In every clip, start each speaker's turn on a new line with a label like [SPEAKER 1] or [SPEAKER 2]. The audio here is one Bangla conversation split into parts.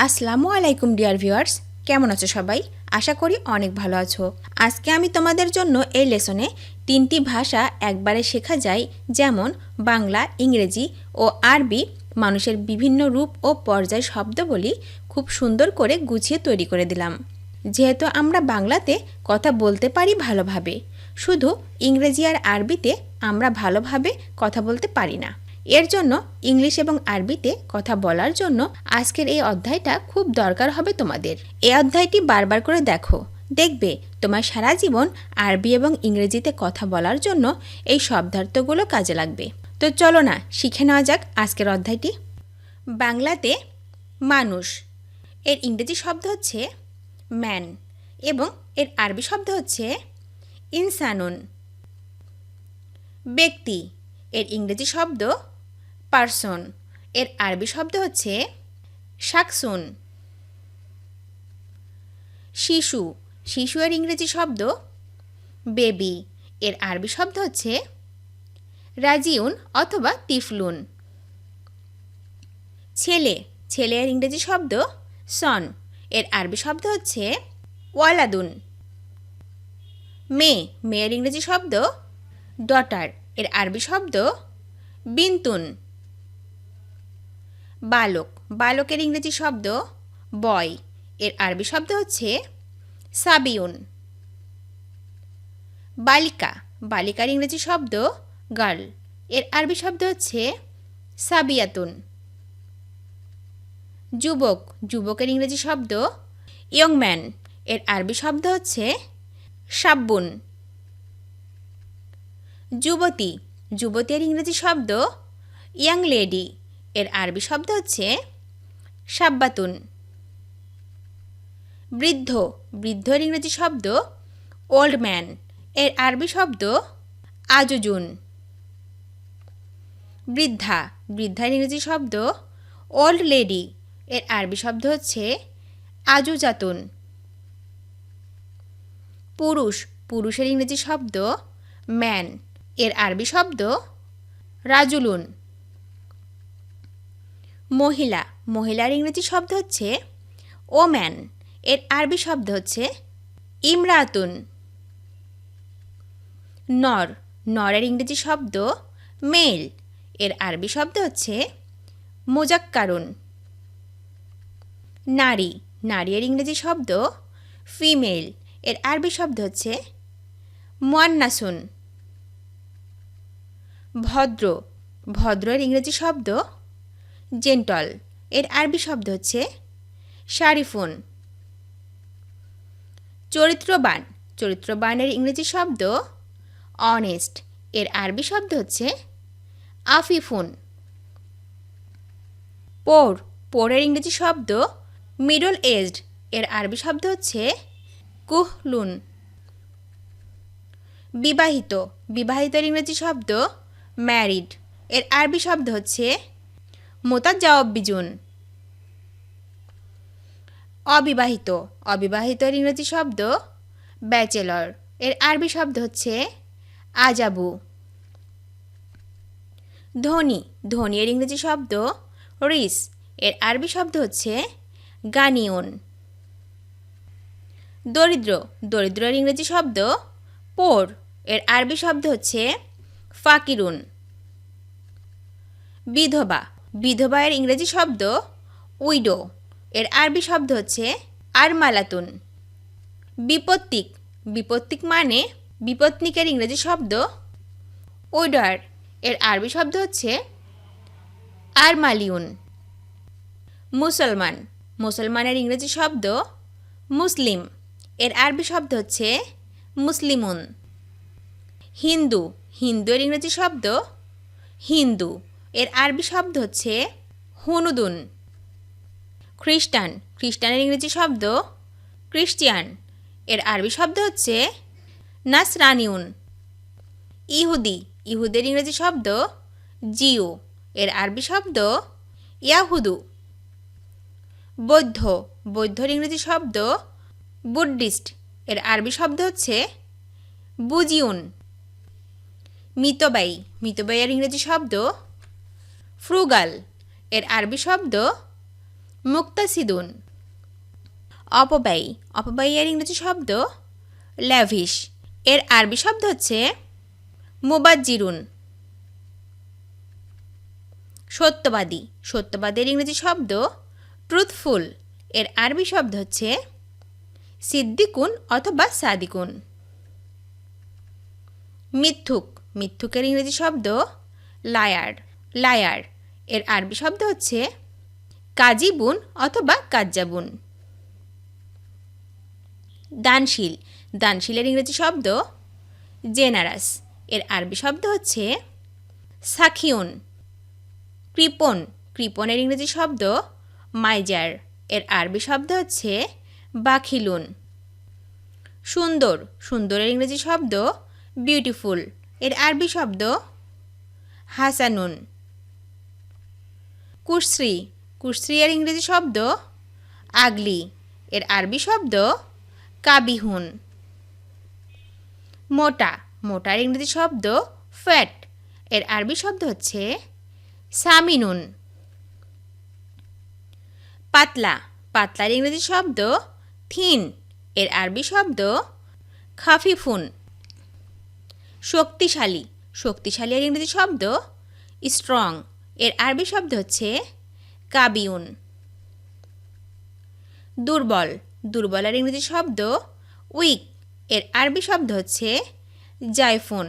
[SPEAKER 1] আসসালামু আলাইকুম ডিয়ার ভিউয়ার্স, কেমন আছো সবাই? আশা করি অনেক ভালো আছো। আজকে আমি তোমাদের জন্য এই লেসনে 3টি ভাষা একবারে শেখা যায়, যেমন বাংলা, ইংরেজি ও আরবি মানুষের বিভিন্ন রূপ ও পর্যায় শব্দবলী খুব সুন্দর করে গুছিয়ে তৈরি করে দিলাম। যেহেতু আমরা বাংলাতে কথা বলতে পারি ভালোভাবে, শুধু ইংরেজি আর আরবিতে আমরা ভালোভাবে কথা বলতে পারি না। এর জন্য ইংলিশ এবং আরবিতে কথা বলার জন্য আজকের এই অধ্যায়টা খুব দরকার হবে তোমাদের। এই অধ্যায়টি বারবার করে দেখো, দেখবে তোমার সারা জীবন আরবি এবং ইংরেজিতে কথা বলার জন্য এই শব্দার্থগুলো কাজে লাগবে। তো চলো না শিখে নেওয়া যাক আজকের অধ্যায়টি। বাংলাতে মানুষ এর ইংরেজি শব্দ হচ্ছে ম্যান এবং এর আরবি শব্দ হচ্ছে ইনসানুন। ব্যক্তি এর ইংরেজি শব্দ পারসন, এর আরবি শব্দ হচ্ছে শাকসুন। শিশু, শিশু এর ইংরেজি শব্দ বেবি, এর আরবি শব্দ হচ্ছে রাজিউন অথবা তিফলুন। ছেলে, ছেলে এর ইংরেজি শব্দ সন, এর আরবি শব্দ হচ্ছে ওয়ালাদুন। মেয়ে, মেয়ের ইংরেজি শব্দ ডটার, এর আরবি শব্দ বিন্তুন। বালক, বালকের ইংরেজি শব্দ বয়, এর আরবি শব্দ হচ্ছে সাবিউন। বালিকা, বালিকার ইংরেজি শব্দ গার্ল, এর আরবি শব্দ হচ্ছে সাবিয়াতুন। যুবক, যুবকের ইংরেজি শব্দ ইয়ং ম্যান, এর আরবি শব্দ হচ্ছে শাব্বুন। যুবতী, যুবতীর ইংরেজি শব্দ ইয়াং লেডি, এর আরবি শব্দ হচ্ছে শাব্বাতুন। বৃদ্ধ, বৃদ্ধের ইংরেজি শব্দ ওল্ড ম্যান, এর আরবি শব্দ আজুজুন। বৃদ্ধা, বৃদ্ধার ইংরেজি শব্দ ওল্ড লেডি, এর আরবি শব্দ হচ্ছে আজুজাতুন। পুরুষ, পুরুষের ইংরেজি শব্দ ম্যান, এর আরবি শব্দ রাজুলুন। মহিলা, মহিলার ইংরেজি শব্দ হচ্ছে ওম্যান, এর আরবি শব্দ হচ্ছে ইমরাতুন। নর, নরের ইংরেজি শব্দ মেল, এর আরবি শব্দ হচ্ছে মুজাক্কারুন। নারী, নারী এর ইংরেজি শব্দ ফিমেল, এর আরবি শব্দ হচ্ছে মুয়ান্নাসুন। ভদ্র, ভদ্রের ইংরেজি শব্দ জেন্টল, এর আরবি শব্দ হচ্ছে শারিফুন। চরিত্রবান, চরিত্রবানের ইংরেজি শব্দ অনেস্ট, এর আরবি শব্দ হচ্ছে আফিফুন। পোর, পোরের ইংরেজি শব্দ মিডল এজড, এর আরবি শব্দ হচ্ছে কুহলুন। বিবাহিত, বিবাহিতের ইংরেজি শব্দ ম্যারিড, এর আরবি শব্দ হচ্ছে মোতাজাওয়াব্বিজুন। অবিবাহিত, অবিবাহিতের ইংরেজি শব্দ ব্যাচেলর, এর আরবি শব্দ হচ্ছে আজাবু। ধনী, ধনী এর ইংরেজি শব্দ রিস, এর আরবি শব্দ হচ্ছে গানিউন। দরিদ্র, দরিদ্রের ইংরেজি শব্দ পোর, এর আরবি শব্দ হচ্ছে ফাকিরুন। বিধবা, বিধবা এর ইংরেজি শব্দ উইডো, এর আরবি শব্দ হচ্ছে আরমালাতুন। বিপত্তিক, বিপত্তিক মানে বিপত্নিকের ইংরেজি শব্দ উইডার, এর আরবি শব্দ হচ্ছে আরমালিউন। মুসলমান, মুসলমানের ইংরেজি শব্দ মুসলিম, এর আরবি শব্দ হচ্ছে মুসলিমুন। হিন্দু, হিন্দু এর ইংরেজি শব্দ হিন্দু, এর আরবি শব্দ হচ্ছে হুনুদুন। খ্রিস্টান, খ্রিস্টানের ইংরেজি শব্দ ক্রিশ্চিয়ান, এর আরবি শব্দ হচ্ছে নাসরানিউন। ইহুদি, ইহুদের ইংরেজি শব্দ জিও, এর আরবি শব্দ ইয়াহুদু। বৌদ্ধ, বৌদ্ধর ইংরেজি শব্দ বুদ্ধিস্ট, এর আরবি শব্দ হচ্ছে বুজিউন। মিতব্যয়ী, মিতব্যয়ের ইংরেজি শব্দ ফ্রুগাল, এর আরবি শব্দ মুক্তাসিদুন। অপব্যয়, অপব্যয়ের ইংরেজি শব্দ ল্যাভিশ, এর আরবি শব্দ হচ্ছে মুবাজ্জিরুন। সত্যবাদী, সত্যবাদীর ইংরেজি শব্দ ট্রুথফুল, এর আরবি শব্দ হচ্ছে সিদ্দিকুন অথবা সাদিকুন। মিথ্যুক, মিথ্যুকের ইংরেজি শব্দ লায়ার, লায়ার, এর আরবি শব্দ হচ্ছে কাজিবুন অথবা কাজ্জাবুন। দানশীল, দানশীলের ইংরেজি শব্দ জেনারাস, এর আরবি শব্দ হচ্ছে সাখিউন। কৃপণ, কৃপণের ইংরেজি শব্দ মাইজার, এর আরবি শব্দ হচ্ছে বাখিলুন। সুন্দর, সুন্দরের ইংরেজি শব্দ বিউটিফুল, এর আরবি শব্দ হাসানুন। কুশ্রী, কুশ্রী এর ইংরেজি শব্দ আগলি, এর আরবি শব্দ কাবিহুন। মোটা, মোটার ইংরেজি শব্দ ফ্যাট, এর আরবি শব্দ হচ্ছে সামিনুন। পাতলা, পাতলার ইংরেজি শব্দ থিন, এর আরবি শব্দ খাফিফুন। শক্তিশালী, শক্তিশালী এর ইংরেজি শব্দ স্ট্রং, এর আরবি শব্দ হচ্ছে কাবিউন। দুর্বল, দুর্বলের ইংরেজি শব্দ উইক, এর আরবি শব্দ হচ্ছে জাইফুন।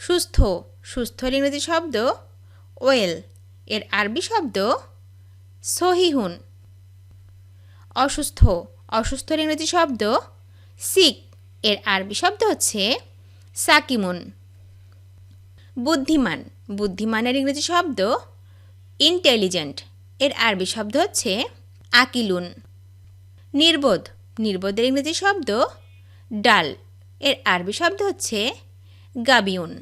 [SPEAKER 1] সুস্থ, সুস্থর ইংরেজি শব্দ ওয়েল, এর আরবি শব্দ সহিহুন। অসুস্থ, অসুস্থর ইংরেজি শব্দ সিক, এর আরবি শব্দ হচ্ছে সাকিমুন। বুদ্ধিমান, বুদ্ধিমানের ইংরেজি শব্দ ইন্টেলিজেন্ট, এর আরবি শব্দ হচ্ছে আকিলুন। নির্বোধ, নির্বোধের ইংরেজি শব্দ ডাল, এর আরবি শব্দ হচ্ছে গাবিউন।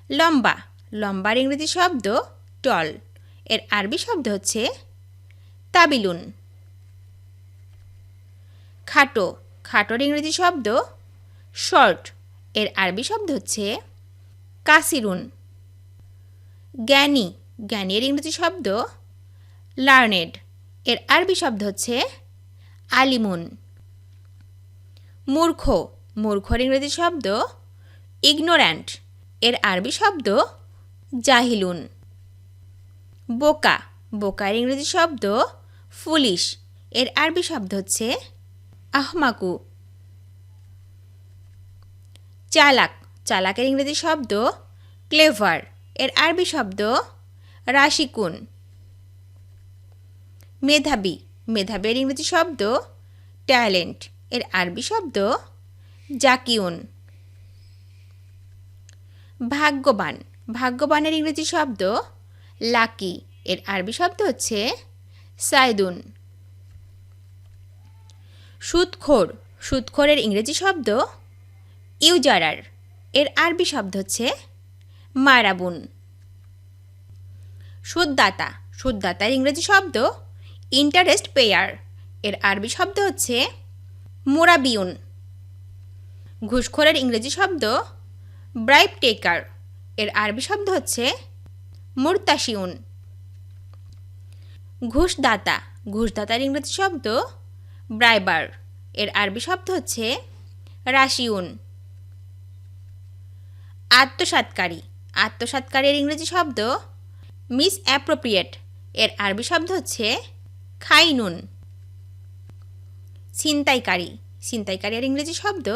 [SPEAKER 1] লম্বা, লম্বার ইংরেজি শব্দ টল, এর আরবি শব্দ হচ্ছে তাবিলুন। খাটো, খাটোর ইংরেজি শব্দ শর্ট, এর আরবি শব্দ হচ্ছে কাসিরুন। জ্ঞানী, জ্ঞানীর ইংরেজি শব্দ লার্নেড, এর আরবি শব্দ হচ্ছে আলিমুন। মূর্খ, মূর্খর ইংরেজি শব্দ ইগনোর্যান্ট, এর আরবি শব্দ জাহিলুন। বোকা, বোকার ইংরেজি শব্দ ফুলিশ, এর আরবি শব্দ হচ্ছে আহমাকু। চালাক, চালাকের ইংরেজি শব্দ ক্লেভার, এর আরবি শব্দ রাশিকুন। মেধাবী, মেধাবীর ইংরেজি শব্দ ট্যালেন্ট, এর আরবি শব্দ জাকিউন। ভাগ্যবান, ভাগ্যবানের ইংরেজি শব্দ লাকি, এর আরবি শব্দ হচ্ছে সাইদুন। সুদখোর, সুদখোরের ইংরেজি শব্দ ইউজারার, এর আরবি শব্দ হচ্ছে মারাবুন। সুদদাতা, সুদদাতার ইংরেজি শব্দ ইন্টারেস্ট পেয়ার, এর আরবি শব্দ হচ্ছে মুরাবিউন। ঘুষখোরের ইংরেজি শব্দ ব্রাইব টেকার, এর আরবি শব্দ হচ্ছে মুরতাশিউন। ঘুষদাতা, ঘুষদাতার ইংরেজি শব্দ ব্রাইবার, এর আরবি শব্দ হচ্ছে রাশিউন। আত্মসাৎকারী, আত্মসাৎকারীর ইংরেজি শব্দ মিস অ্যাপ্রোপ্রিয়েট, এর আরবি শব্দ হচ্ছে খাইনুন। ছিনতাইকারী, ছিনতাইকারীর ইংরেজি শব্দ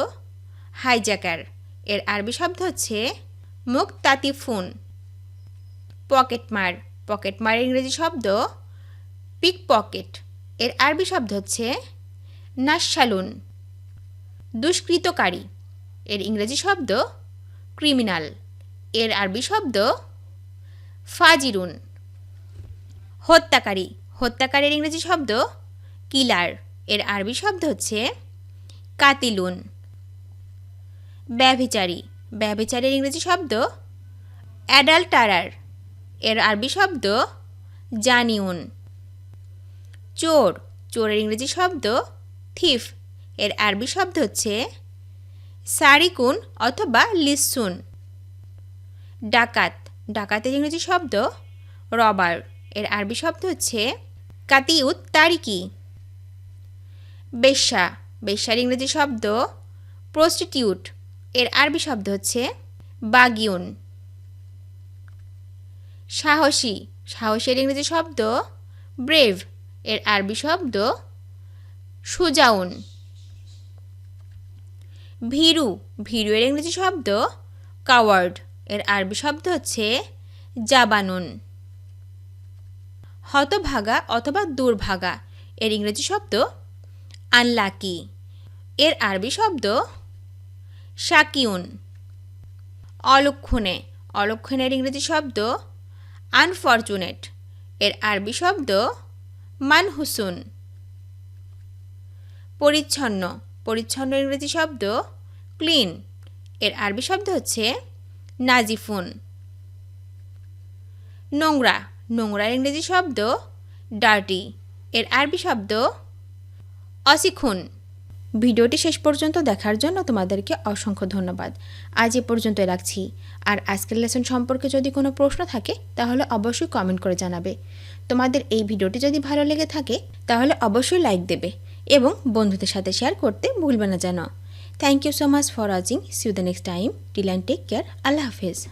[SPEAKER 1] হাইজ্যাকার, এর আরবি শব্দ হচ্ছে মুক্তাতিফুন। পকেটমার, পকেটমারের ইংরেজি শব্দ পিক পকেট, এর আরবি শব্দ হচ্ছে নাশালুন। দুষ্কৃতকারী, এর ইংরেজি শব্দ ক্রিমিনাল, এর আরবি শব্দ ফাজিরুন। হত্যাকারী, হত্যাকারীর ইংরেজি শব্দ কিলার, এর আরবি শব্দ হচ্ছে কাতিলুন। ব্যভিচারী, ব্যভিচারীর ইংরেজি শব্দ অ্যাডাল্টারার, এর আরবি শব্দ জানিউন। চোর, চোরের ইংরেজি শব্দ থিফ, এর আরবি শব্দ হচ্ছে সারিকুন অথবা লিসুন। ডাকাত, ডাকাতের ইংরেজি শব্দ রবার, এর আরবি শব্দ হচ্ছে কাতিউত তারিকি। বেশ্যা, বেশ্যার ইংরেজি শব্দ প্রস্টিটিউট। এর আরবি শব্দ হচ্ছে বাগিউন। সাহসী, সাহসের ইংরেজি শব্দ ব্রেভ। এর আরবি শব্দ সুজাউন। ভীরু, ভীরু এর ইংরেজি শব্দ কাওয়ার্ড। এর আরবি শব্দ হচ্ছে জাবানুন। হতভাগা অথবা দুর্ভাগা, এর ইংরেজি শব্দ আনলাকি। এর আরবি শব্দ শাকিউন। অলক্ষণে, অলক্ষণের ইংরেজি শব্দ আনফরচুনেট। এর আরবি শব্দ মানহুসুন। পরিচ্ছন্ন, পরিচ্ছন্ন ইংরেজি শব্দ ক্লিন। এর আরবি শব্দ হচ্ছে নাজিফুন। নোংরা, নোংরার ইংরেজি শব্দ ডার্টি। এর আরবি শব্দ অসিখুন। ভিডিওটি শেষ পর্যন্ত দেখার জন্য তোমাদেরকে অসংখ্য ধন্যবাদ। আজ এ পর্যন্ত রাখছি। আর আজকের লেসন সম্পর্কে যদি কোনো প্রশ্ন থাকে তাহলে অবশ্যই কমেন্ট করে জানাবে। তোমাদের এই ভিডিওটি যদি ভালো লেগে থাকে তাহলে অবশ্যই লাইক দেবে এবং বন্ধুদের সাথে শেয়ার করতে ভুলবে না যেন। Thank you so much for watching. See you the next time. Till and take care. আল্লাহ হাফেজ।